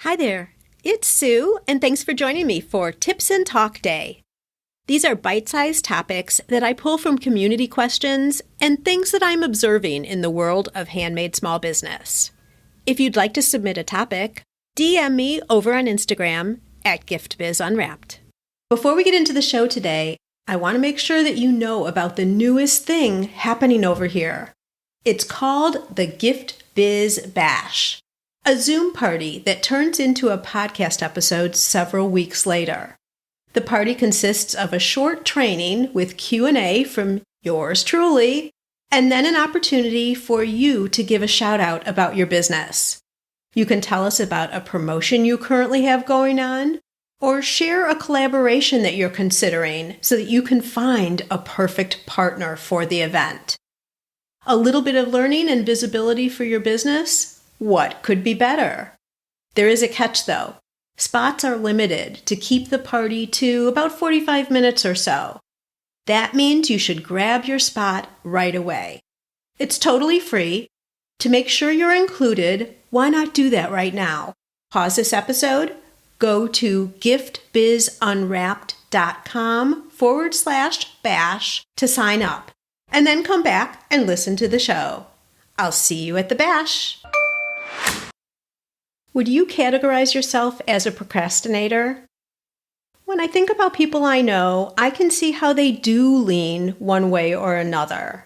Hi there, it's Sue, and thanks for joining me for Tips and Talk Day. These are bite-sized topics that I pull from community questions and things that I'm observing in the world of handmade small business. If you'd like to submit a topic, DM me over on Instagram at Gift Biz Unwrapped. Before we get into the show today, I want to make sure that you know about the newest thing happening over here. It's called the Gift Biz Bash, a Zoom party that turns into a podcast episode several weeks later. The party consists of a short training with Q&A from yours truly, and then an opportunity for you to give a shout out about your business. You can tell us about a promotion you currently have going on, or share a collaboration that you're considering so that you can find a perfect partner for the event. A little bit of learning and visibility for your business? What could be better? There is a catch though. Spots are limited to keep the party to about 45 minutes or so. That means you should grab your spot right away. It's totally free. To make sure you're included, why not do that right now? Pause this episode, go to giftbizunwrapped.com/bash to sign up, and then come back and listen to the show. I'll see you at the bash. Would you categorize yourself as a procrastinator? When I think about people I know, I can see how they do lean one way or another.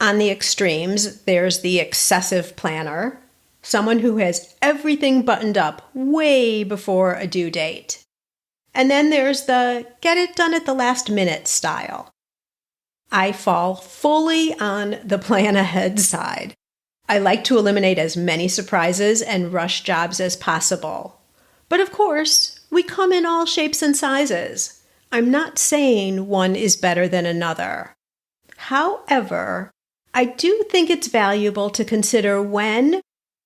On the extremes, there's the excessive planner, someone who has everything buttoned up way before a due date. And then there's the get it done at the last minute style. I fall fully on the plan ahead side. I like to eliminate as many surprises and rush jobs as possible. But of course, we come in all shapes and sizes. I'm not saying one is better than another. However, I do think it's valuable to consider when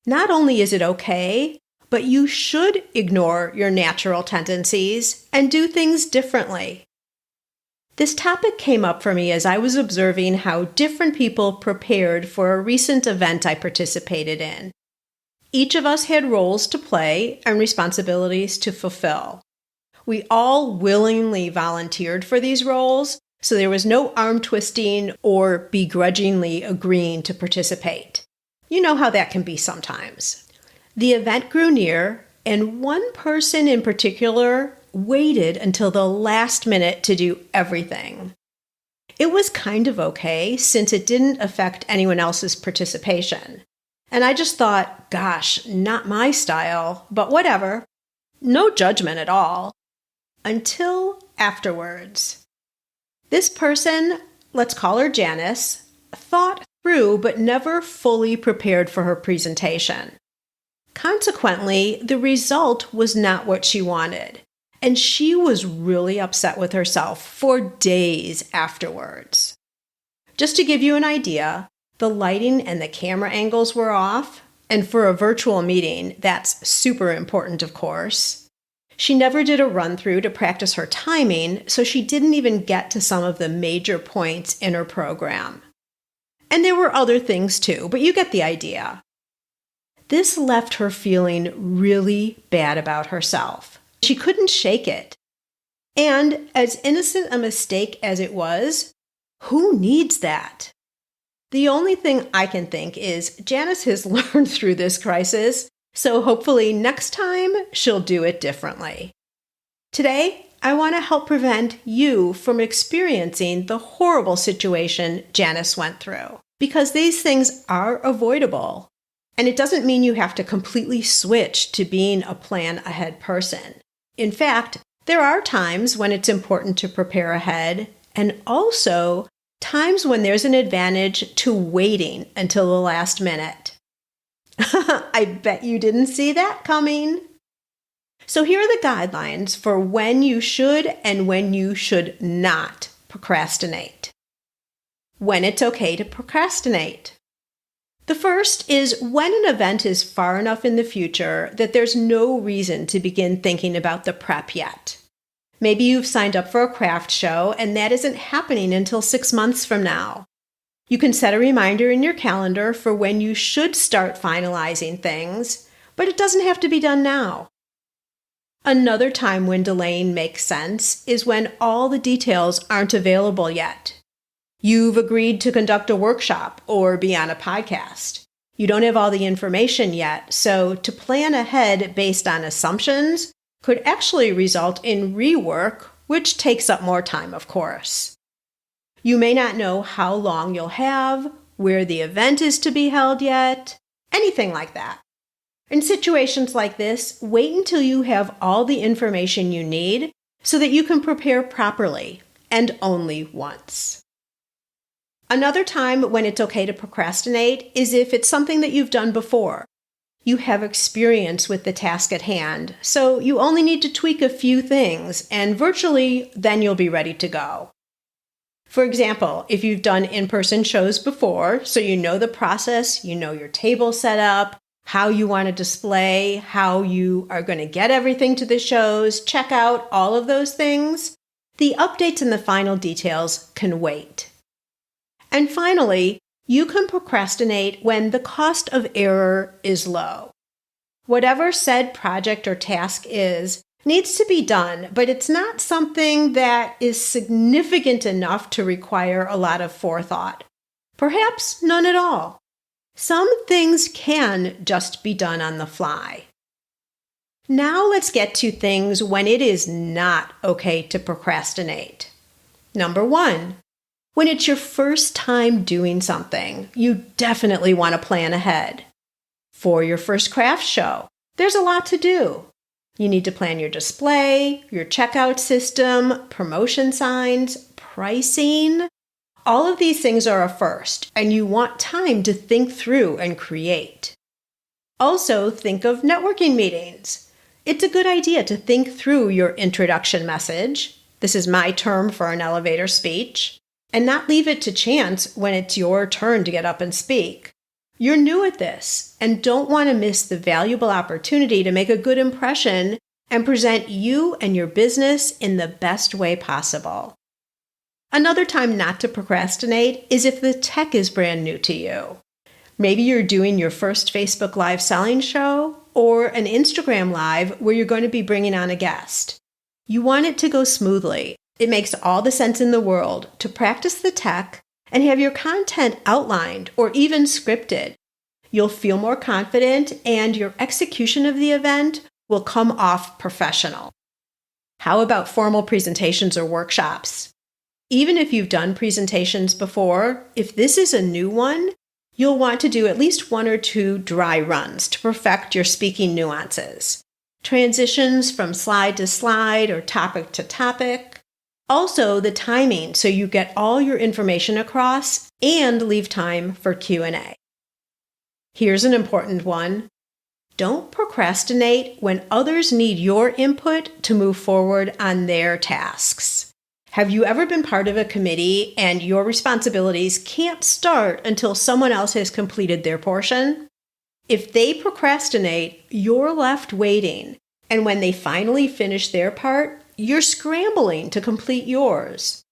not only is it okay, but you should ignore your natural tendencies and do things differently. This topic came up for me as I was observing how different people prepared for a recent event I participated in. Each of us had roles to play and responsibilities to fulfill. We all willingly volunteered for these roles, so there was no arm twisting or begrudgingly agreeing to participate. You know how that can be sometimes. The event grew near, and one person in particular waited until the last minute to do everything. It was kind of okay since it didn't affect anyone else's participation. And I just thought, gosh, not my style, but whatever. No judgment at all. Until afterwards. This person, let's call her Janice, thought through but never fully prepared for her presentation. Consequently, the result was not what she wanted. And she was really upset with herself for days afterwards. Just to give you an idea, the lighting and the camera angles were off, and for a virtual meeting, that's super important, of course. She never did a run-through to practice her timing, so she didn't even get to some of the major points in her program. And there were other things too, but you get the idea. This left her feeling really bad about herself. She couldn't shake it. And as innocent a mistake as it was, who needs that? The only thing I can think is Janice has learned through this crisis, so hopefully next time she'll do it differently. Today, I want to help prevent you from experiencing the horrible situation Janice went through, because these things are avoidable. And it doesn't mean you have to completely switch to being a plan-ahead person. In fact, there are times when it's important to prepare ahead, and also times when there's an advantage to waiting until the last minute. I bet you didn't see that coming. So here are the guidelines for when you should and when you should not procrastinate. When it's okay to procrastinate. The first is when an event is far enough in the future that there's no reason to begin thinking about the prep yet. Maybe you've signed up for a craft show and that isn't happening until 6 months from now. You can set a reminder in your calendar for when you should start finalizing things, but it doesn't have to be done now. Another time when delaying makes sense is when all the details aren't available yet. You've agreed to conduct a workshop or be on a podcast. You don't have all the information yet, so to plan ahead based on assumptions could actually result in rework, which takes up more time, of course. You may not know how long you'll have, where the event is to be held yet, anything like that. In situations like this, wait until you have all the information you need so that you can prepare properly, and only once. Another time when it's okay to procrastinate is if it's something that you've done before. You have experience with the task at hand, so you only need to tweak a few things, and virtually then you'll be ready to go. For example, if you've done in-person shows before, so you know the process, you know your table setup, how you want to display, how you are going to get everything to the shows, check out, all of those things, the updates and the final details can wait. And finally, you can procrastinate when the cost of error is low. Whatever said project or task is, needs to be done, but it's not something that is significant enough to require a lot of forethought. Perhaps none at all. Some things can just be done on the fly. Now let's get to things when it is not okay to procrastinate. Number 1, when it's your first time doing something, you definitely want to plan ahead. For your first craft show, there's a lot to do. You need to plan your display, your checkout system, promotion signs, pricing. All of these things are a first, and you want time to think through and create. Also, think of networking meetings. It's a good idea to think through your introduction message. This is my term for an elevator speech. And not leave it to chance when it's your turn to get up and speak. You're new at this and don't want to miss the valuable opportunity to make a good impression and present you and your business in the best way possible. Another time not to procrastinate is if the tech is brand new to you. Maybe you're doing your first Facebook Live selling show or an Instagram Live where you're going to be bringing on a guest. You want it to go smoothly. It makes all the sense in the world to practice the tech and have your content outlined or even scripted. You'll feel more confident and your execution of the event will come off professional. How about formal presentations or workshops? Even if you've done presentations before, if this is a new one, you'll want to do at least 1 or 2 dry runs to perfect your speaking nuances. Transitions from slide to slide or topic to topic. Also, the timing so you get all your information across and leave time for Q&A. Here's an important one. Don't procrastinate when others need your input to move forward on their tasks. Have you ever been part of a committee and your responsibilities can't start until someone else has completed their portion? If they procrastinate, you're left waiting, and when they finally finish their part, you're scrambling to complete yours.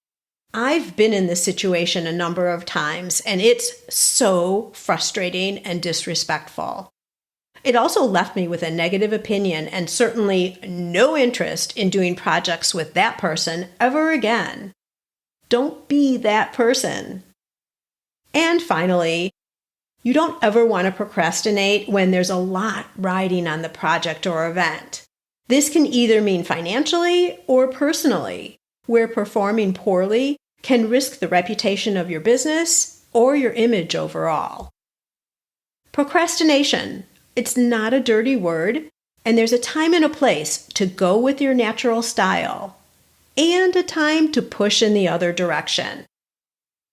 I've been in this situation a number of times, and it's so frustrating and disrespectful. It also left me with a negative opinion and certainly no interest in doing projects with that person ever again. Don't be that person. And finally, you don't ever want to procrastinate when there's a lot riding on the project or event. This can either mean financially or personally, where performing poorly can risk the reputation of your business or your image overall. Procrastination. It's not a dirty word, and there's a time and a place to go with your natural style, and a time to push in the other direction.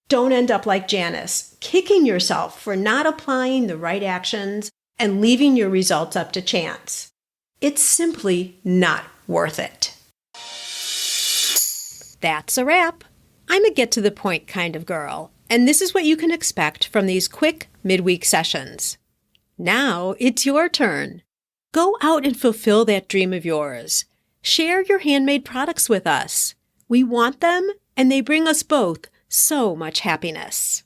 Don't end up like Janice, kicking yourself for not applying the right actions and leaving your results up to chance. It's simply not worth it. That's a wrap. I'm a get-to-the-point kind of girl, and this is what you can expect from these quick midweek sessions. Now it's your turn. Go out and fulfill that dream of yours. Share your handmade products with us. We want them, and they bring us both so much happiness.